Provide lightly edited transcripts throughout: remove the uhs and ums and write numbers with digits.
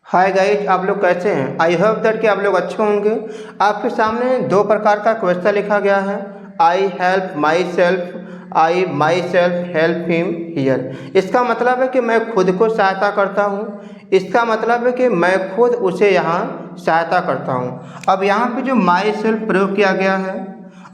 Hi guys, आप लोग कैसे हैं। आई होप दैट कि आप लोग अच्छे होंगे। आपके सामने दो प्रकार का क्वेश्चन लिखा गया है। I help my self help him here. इसका मतलब है कि मैं खुद को सहायता करता हूँ। इसका मतलब है कि मैं खुद उसे यहाँ सहायता करता हूँ। अब यहाँ पे जो माई सेल्फ प्रयोग किया गया है,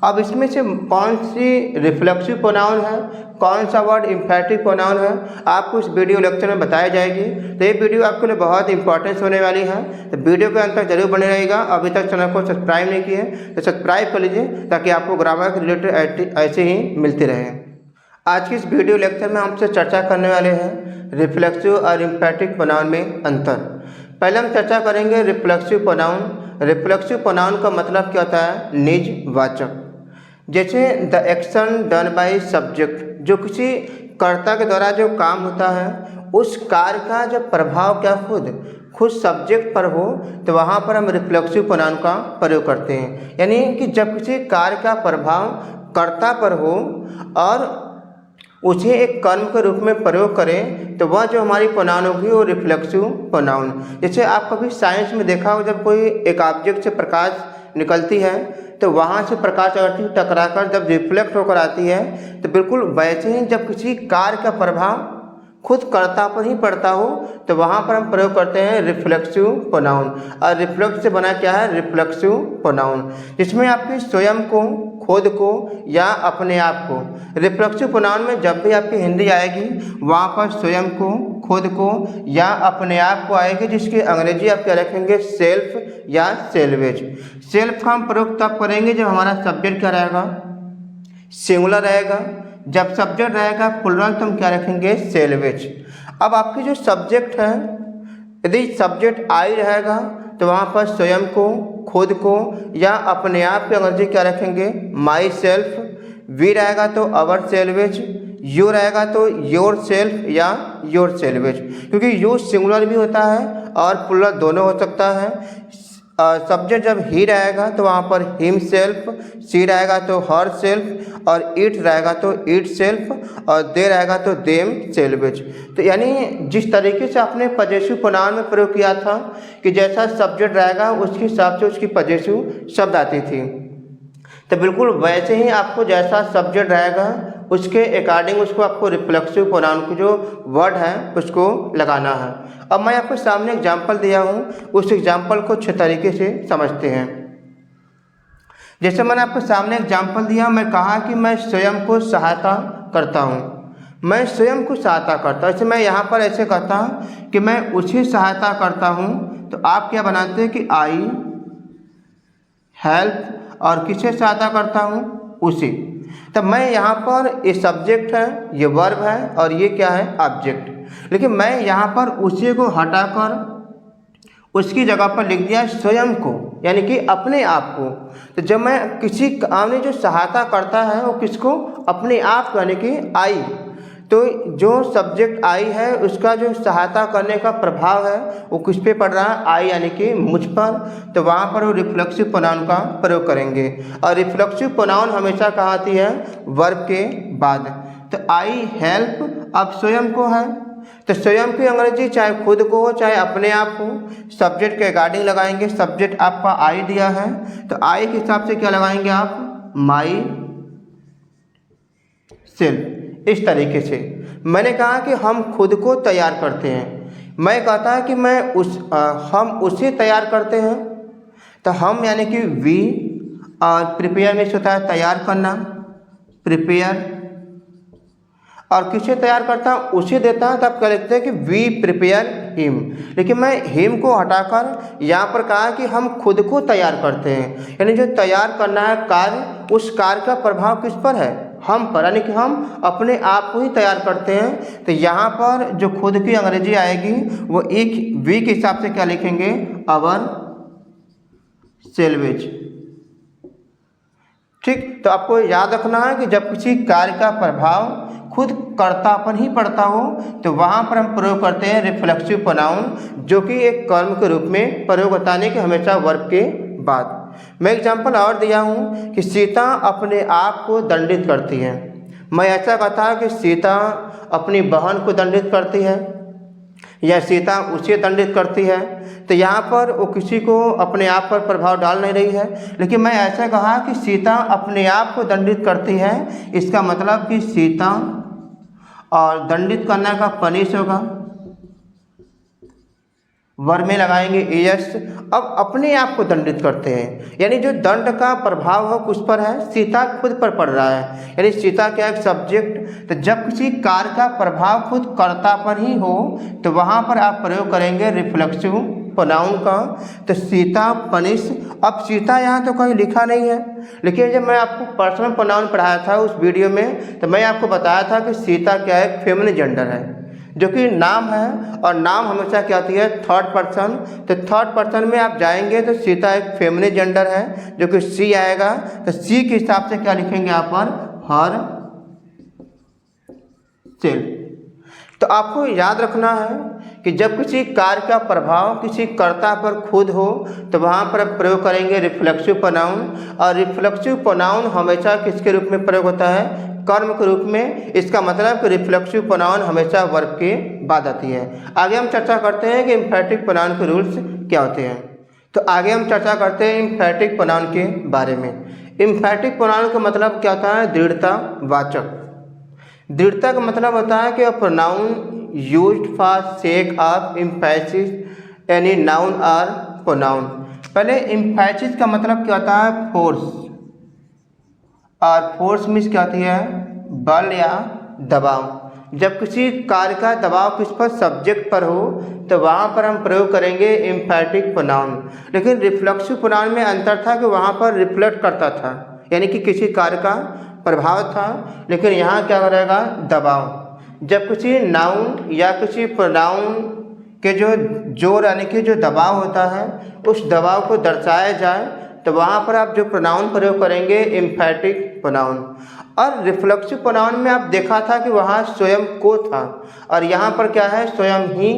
अब इसमें से कौन सी रिफ्लेक्सिव प्रोनाउन है, कौन सा वर्ड इम्फेटिव प्रोनाउन है, आपको इस वीडियो लेक्चर में बताई जाएगी। तो ये वीडियो आपके लिए बहुत इंपॉर्टेंस होने वाली है, तो वीडियो के अंत तक जरूर बने रहेगा। अभी तक चैनल को सब्सक्राइब नहीं किए तो सब्सक्राइब कर लीजिए, ताकि आपको ग्रामर के रिलेटेड ऐसे ही मिलती रहे। आज की इस वीडियो लेक्चर में हमसे चर्चा करने वाले हैं रिफ्लेक्सिव और इम्फेटिव प्रोनाउन में अंतर। पहले हम चर्चा करेंगे रिफ्लेक्सिव प्रोनाउन। रिफ्लेक्सिव प्रोनाउन का मतलब क्या होता है, निजवाचक। जैसे the action done by subject, जो किसी कर्ता के द्वारा जो काम होता है, उस कार्य का जब प्रभाव क्या खुद सब्जेक्ट पर हो, तो वहाँ पर हम रिफ्लेक्सिव प्रोनाउन का प्रयोग करते हैं। यानी कि जब किसी कार्य का प्रभाव कर्ता पर हो और उसे एक कर्म के रूप में प्रयोग करें, तो वह जो हमारी प्रोनाउन होगी वो रिफ्लेक्सिव प्रोनाउन। जैसे आप कभी साइंस में देखा हो, जब कोई एक ऑब्जेक्ट से प्रकाश निकलती है, तो वहाँ से प्रकाश अगर टकराकर जब रिफ्लेक्ट होकर आती है, तो बिल्कुल वैसे ही जब किसी कार्य का प्रभाव खुद कर्ता पर ही पड़ता हो, तो वहाँ पर हम प्रयोग करते हैं रिफ्लेक्सिव प्रोनाउन। और रिफ्लेक्स से बना क्या है, रिफ्लेक्सिव प्रोनाउन, जिसमें आपकी स्वयं को, खुद को या अपने आप को। रिफ्लेक्सिव प्रोनाउन में जब भी आपकी हिंदी आएगी, वहाँ पर स्वयं को, खुद को या अपने आप को आएगी, जिसकी अंग्रेजी आप क्या रखेंगे, सेल्फ या सेल्वेज। सेल्फ का हम प्रयोग तब करेंगे जब हमारा सब्जेक्ट क्या रहेगा, सिंगुलर रहेगा। जब सब्जेक्ट रहेगा प्लुरल, तो हम क्या रखेंगे, सेल्वेज। अब आपकी जो सब्जेक्ट है, यदि सब्जेक्ट आई रहेगा, तो वहाँ पर स्वयं को, खुद को या अपने आप की अंग्रेजी क्या रखेंगे, माई सेल्फ। वी रहेगा तो अवर सेल्वेज। यू रहेगा तो योर सेल्फ या योर सेल्वेज, क्योंकि यू सिंगुलर भी होता है और प्लुरल दोनों हो सकता है। सब्जेक्ट जब ही रहेगा तो वहाँ पर हिम सेल्फ, सी रहेगा तो हर सेल्फ, और इट रहेगा तो इट सेल्फ, और दे रहेगा तो देम सेल्वेज। तो यानी जिस तरीके से आपने पजेसिव प्रोनाउन में प्रयोग किया था कि जैसा सब्जेक्ट रहेगा उसके हिसाब से उसकी पजेसिव शब्द आती थी, तो बिल्कुल वैसे ही आपको जैसा सब्जेक्ट रहेगा उसके अकॉर्डिंग उसको आपको रिफ्लेक्सिव प्रोनाउन की जो वर्ड है उसको लगाना है। अब मैं आपके सामने एग्जाम्पल दिया हूँ, उस एग्जाम्पल को अच्छे तरीके से समझते हैं। जैसे मैंने आपके सामने एग्जाम्पल दिया, मैं कहा कि मैं स्वयं को सहायता करता हूँ। मैं स्वयं को सहायता करता हूँ, ऐसे मैं यहाँ पर ऐसे कहता हूँ कि मैं उसे सहायता करता हूँ, तो आप क्या बनाते हैं कि आई हेल्प, और किसे सहायता करता हूँ, उसे। तब मैं यहाँ पर ये सब्जेक्ट है, ये वर्ब है, और ये क्या है, ऑब्जेक्ट। लेकिन मैं यहाँ पर उसे को हटाकर उसकी जगह पर लिख दिया स्वयं को, यानी कि अपने आप को। तो जब मैं किसी काम में जो सहायता करता है वो किसको, अपने आप को, यानी कि आई। तो जो सब्जेक्ट आई है उसका जो सहायता करने का प्रभाव है वो किस पे पड़ रहा है, आई यानी कि मुझ पर। तो वहाँ पर वो रिफ्लेक्सिव प्रोनाउन का प्रयोग करेंगे, और रिफ्लेक्सिव प्रोनाउन हमेशा कहाँ आती है, वर्ब के बाद। तो आई हेल्प अब स्वयं को है, तो स्वयं की अंग्रेजी चाहे खुद को हो चाहे अपने आप हो, सब्जेक्ट के अकॉर्डिंग लगाएंगे। सब्जेक्ट आपका आई दिया है, तो आई के हिसाब से क्या लगाएंगे आप, माई सेल्फ। इस तरीके से मैंने कहा कि हम खुद को तैयार करते हैं। मैं कहता है कि हम उसे तैयार करते हैं, तो हम यानी कि वी, और प्रिपेयर में होता है तैयार करना, प्रिपेयर। और किसे तैयार करता है, उसे देता है, तो आप कह लेते हैं कि वी प्रिपेयर हिम। लेकिन मैं हिम को हटाकर यहाँ पर कहा कि हम खुद को तैयार करते हैं, यानी जो तैयार करना है कार्य, उस कार्य का प्रभाव किस पर है, हम पर, यानी कि हम अपने आप को ही तैयार करते हैं। तो यहाँ पर जो खुद की अंग्रेजी आएगी वो एक वी के हिसाब से क्या लिखेंगे, अवर सेल्वेज। ठीक, तो आपको याद रखना है कि जब किसी कार्य का प्रभाव खुद कर्ता पर ही पड़ता हो, तो वहाँ पर हम प्रयोग करते हैं रिफ्लेक्सिव प्रोनाउन, जो कि एक कर्म के रूप में प्रयोग होता है कि हमेशा वर्ब के बाद। मैं एग्जाम्पल और दिया हूँ कि सीता अपने आप को दंडित करती है। मैं ऐसा कहता कि सीता अपनी बहन को दंडित करती है। या सीता उसे दंडित करती है। तो यहाँ पर वो किसी को अपने आप पर प्रभाव डाल नहीं रही है, लेकिन मैं ऐसा कहा कि सीता अपने आप को दंडित करती है, इसका मतलब कि सीता और दंडित करने का पनिश होगा, वर्ब में लगाएंगे एस। अब अपने आप को दंडित करते हैं, यानी जो दंड का प्रभाव हो किस पर है, सीता खुद पर पड़ रहा है, यानी सीता क्या एक सब्जेक्ट। तो जब किसी कार्य का प्रभाव खुद कर्ता पर ही हो तो वहाँ पर आप प्रयोग करेंगे रिफ्लेक्सिव प्रोनाउन का। तो सीता पनिश, अब सीता यहाँ तो कहीं लिखा नहीं है, लेकिन जब मैं आपको पर्सनल प्रोनाउन पढ़ाया था उस वीडियो में तो मैं आपको बताया था कि सीता क्या है, फेमिनिन जेंडर है, जो कि नाम है, और नाम हमेशा क्या होती है, थर्ड पर्सन। तो थर्ड पर्सन में आप जाएंगे तो सीता एक फेमिनिन जेंडर है, जो कि सी आएगा। तो सी के हिसाब से क्या लिखेंगे आप पर, हर सेल्फ। तो आपको याद रखना है कि जब किसी कार्य का प्रभाव किसी कर्ता पर खुद हो तो वहाँ पर आप प्रयोग करेंगे रिफ्लेक्सिव प्रोनाउन। और रिफ्लेक्सिव प्रोनाउन हमेशा किसके रूप में प्रयोग होता है, कर्म के रूप में। इसका मतलब कि रिफ्लेक्सिव प्रोनाउन हमेशा वर्ब के बाद आती है। आगे हम चर्चा करते हैं कि एम्फैटिक प्रोनाउन के रूल्स क्या होते हैं। तो आगे हम चर्चा करते हैं एम्फैटिक प्रोनाउन के बारे में। एम्फैटिक प्रोनाउन का मतलब क्या होता है, दृढ़ता वाचक। दृढ़ता का मतलब होता है कि a pronoun used for sake of emphasis any noun और प्रोनाउन। पहले एम्फेसिस का मतलब क्या होता है, फोर्स, और फोर्स मीन्स क्या होती है, बल या दबाव। जब किसी कार्य का दबाव किस पर, सब्जेक्ट पर हो तो वहाँ पर हम प्रयोग करेंगे एम्फैटिक प्रोनाउन। लेकिन रिफ्लेक्सिव प्रोनाउन में अंतर था कि वहाँ पर रिफ्लेक्ट करता था, यानी कि किसी कार्य का प्रभाव था, लेकिन यहाँ क्या करेगा, दबाव। जब किसी नाउन या किसी प्रोनाउन के जो जोर यानी कि जो दबाव होता है उस दबाव को दर्शाया जाए तो वहाँ पर आप जो प्रोनाउन प्रयोग करेंगे एम्फैटिक प्रोनाउन। और रिफ्लेक्सिव प्रोनाउन में आप देखा था कि वहाँ स्वयं को था, और यहाँ पर क्या है, स्वयं ही,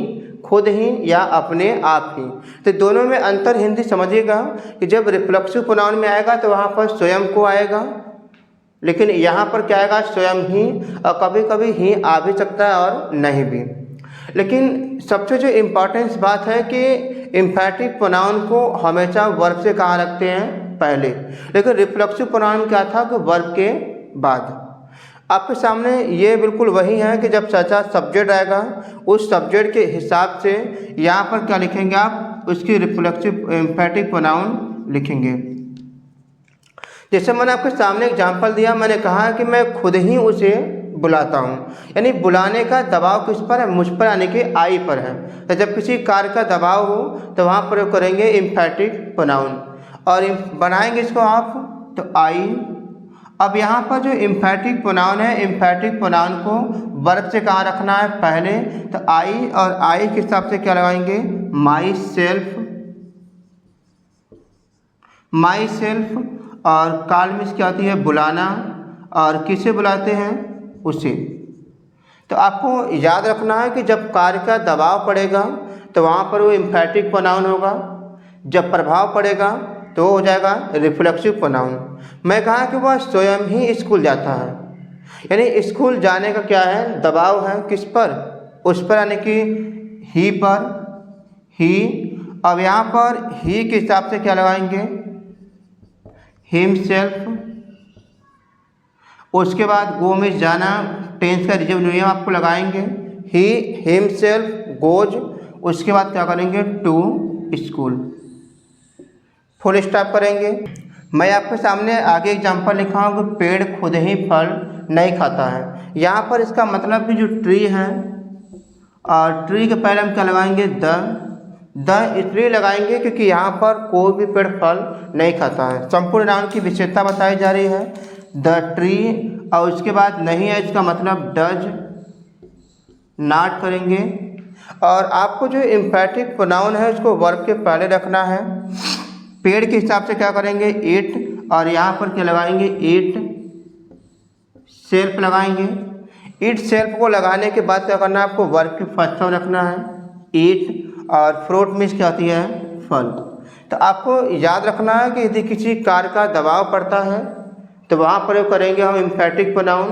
खुद ही या अपने आप ही। तो दोनों में अंतर हिंदी समझिएगा कि जब रिफ्लेक्सिव प्रोनाउन में आएगा तो वहाँ पर स्वयं को आएगा, लेकिन यहाँ पर क्या आएगा, स्वयं ही, और कभी कभी ही आ भी सकता है और नहीं भी। लेकिन सबसे जो इम्पोर्टेंस बात है कि एम्फैटिक प्रोनाउन को हमेशा वर्ब से कहाँ रखते हैं, पहले, लेकिन रिफ्लेक्सिव प्रोनाउन क्या था कि वर्ब के बाद। आपके सामने ये बिल्कुल वही है कि जब चर्चा सब्जेक्ट आएगा उस सब्जेक्ट के हिसाब से यहाँ पर क्या लिखेंगे आप, उसकी रिफ्लेक्सिव एम्फैटिक प्रोनाउन लिखेंगे। जैसे मैंने आपके सामने एग्जाम्पल दिया, मैंने कहा कि मैं खुद ही उसे बुलाता हूँ, यानी बुलाने का दबाव किस पर है, मुझ पर, यानी कि आई पर है। तो जब किसी कार्य का दबाव हो तो वहाँ प्रयोग करेंगे एम्फैटिक प्रोनाउन, और बनाएंगे इसको आप तो आई। अब यहाँ पर जो एम्फैटिक प्रोनाउन है, एम्फैटिक प्रोनाउन को वर्ब से कहाँ रखना है, पहले। तो आई, और आई के हिसाब से क्या लगाएंगे, माई सेल्फ, माई सेल्फ। और कॉल मीन्स क्या होती है, बुलाना, और किसे बुलाते हैं, उसे। तो आपको याद रखना है कि जब कार्य का दबाव पड़ेगा तो वहाँ पर वो एम्फैटिक प्रोनाउन होगा, जब प्रभाव पड़ेगा तो हो जाएगा रिफ्लेक्सिव प्रोनाउन। मैं कहा कि वह स्वयं ही स्कूल जाता है, यानी स्कूल जाने का क्या है, दबाव है, किस पर, उस पर, यानी कि ही पर, ही। अब यहाँ पर ही के हिसाब से क्या लगाएंगे, हिमसेल्फ। उसके बाद गो में जाना, टेंस का रिजर्व नियम आपको लगाएंगे, ही हिमसेल्फ गोज। उसके बाद क्या करेंगे, टू स्कूल, फुल स्टॉप करेंगे। मैं आपके सामने आगे एग्जांपल लिखा हूँ कि पेड़ खुद ही फल नहीं खाता है। यहाँ पर इसका मतलब कि जो ट्री है, और ट्री के पहले हम क्या लगाएंगे, द इसलिए लगाएंगे क्योंकि यहाँ पर कोई भी पेड़ फल नहीं खाता है। संपूर्ण नाउन की विशेषता बताई जा रही है, द ट्री, और उसके बाद नहीं है, इसका मतलब डज नॉट करेंगे। और आपको जो एम्फैटिक प्रोनाउन है उसको वर्ब के पहले रखना है। पेड़ के हिसाब से क्या करेंगे, इट, और यहाँ पर क्या लगाएंगे, इट सेल्फ लगाएंगे। इट सेल्फ को लगाने के बाद क्या करना है, आपको वर्ब की फर्स्ट फॉर्म रखना है, इट। और फ्रूट मीन्स क्या होती है, फल। तो आपको याद रखना है कि यदि किसी कार्य का दबाव पड़ता है तो वहाँ प्रयोग करेंगे हम एम्फेटिक प्रोनाउन।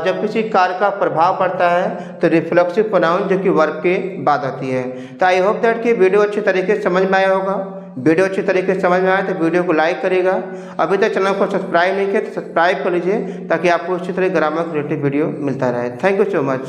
जब किसी कार्य का प्रभाव पड़ता है तो रिफ्लेक्सिव प्रोनाउन जो कि वर्ब के बाद आती है। तो आई होप दैट कि वीडियो अच्छी तरीके से समझ में आया होगा। वीडियो अच्छी तरीके से समझ में आए तो वीडियो को लाइक करिएगा। अभी तक चैनल को सब्सक्राइब नहीं किया तो सब्सक्राइब कर लीजिए ताकि आपको इसी तरह ग्रामर रिलेटेड वीडियो मिलता रहे। Thank you so much.